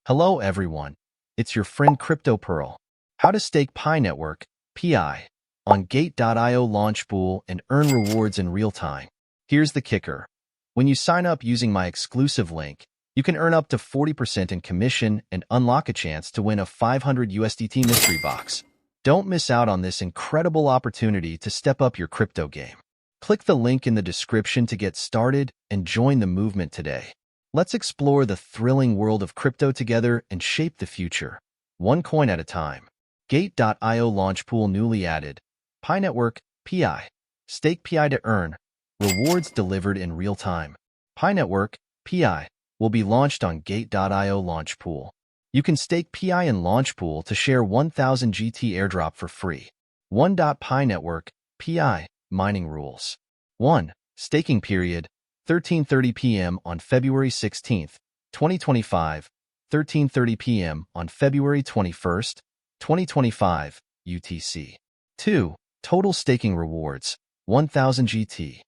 Hello everyone, it's your friend Crypto Pearl. How to stake Pi Network, PI, on Gate.io Launchpool and earn rewards in real time. Here's the kicker. When you sign up using my exclusive link, you can earn up to 40% in commission and unlock a chance to win a 500 USDT mystery box. Don't miss out on this incredible opportunity to step up your crypto game. Click the link in the description to get started and join the movement today. Let's explore the thrilling world of crypto together and shape the future, one coin at a time. Gate.io Launchpool newly added. Pi Network, PI. Stake PI to earn. Rewards delivered in real time. Pi Network, PI, will be launched on Gate.io Launchpool. You can stake PI in Launchpool to share 1000 GT airdrop for free. 1. Pi Network, PI, mining rules. 1. Staking period, 13:30 p.m. on February 16, 2025, 13:30 p.m. on February 21, 2025, UTC. 2. Total staking rewards, 1000 GT.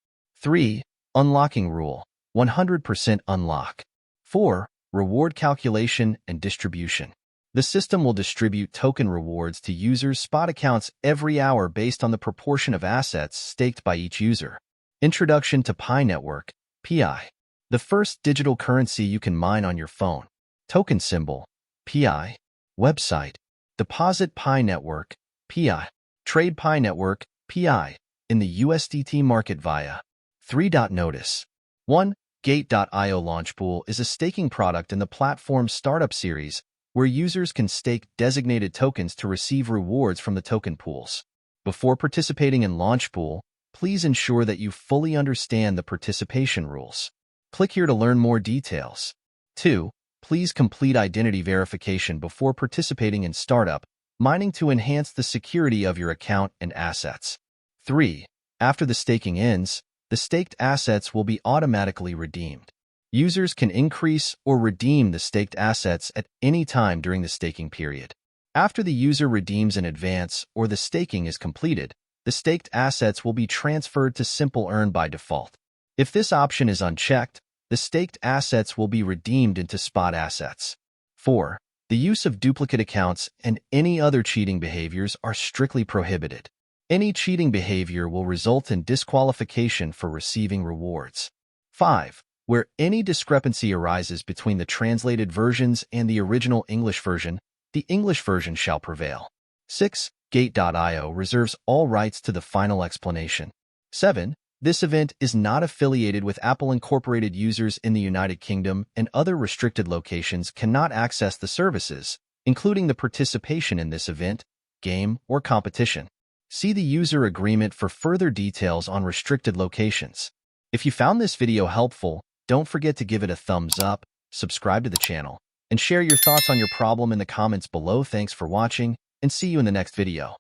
3. Unlocking rule, 100% unlock. 4. Reward calculation and distribution. The system will distribute token rewards to users' spot accounts every hour based on the proportion of assets staked by each user. Introduction to Pi Network, PI. The first digital currency you can mine on your phone. Token symbol, PI. Website. Deposit Pi Network, PI. Trade Pi Network, PI, in the USDT market via 3. Notice. 1. Gate.io Launchpool is a staking product in the platform startup series where users can stake designated tokens to receive rewards from the token pools. Before participating in Launchpool, please ensure that you fully understand the participation rules. Click here to learn more details. 2. Please complete identity verification before participating in startup mining to enhance the security of your account and assets. 3. After the staking ends, the staked assets will be automatically redeemed. Users can increase or redeem the staked assets at any time during the staking period. After the user redeems in advance or the staking is completed, the staked assets will be transferred to Simple Earn by default. If this option is unchecked, the staked assets will be redeemed into spot assets. 4. The use of duplicate accounts and any other cheating behaviors are strictly prohibited. Any cheating behavior will result in disqualification for receiving rewards. 5. Where any discrepancy arises between the translated versions and the original English version, the English version shall prevail. 6. Gate.io reserves all rights to the final explanation. 7. This event is not affiliated with Apple Incorporated. Users in the United Kingdom and other restricted locations cannot access the services, including the participation in this event, game, or competition. See the user agreement for further details on restricted locations. If you found this video helpful, don't forget to give it a thumbs up, subscribe to the channel, and share your thoughts on your problem in the comments below. Thanks for watching, and see you in the next video.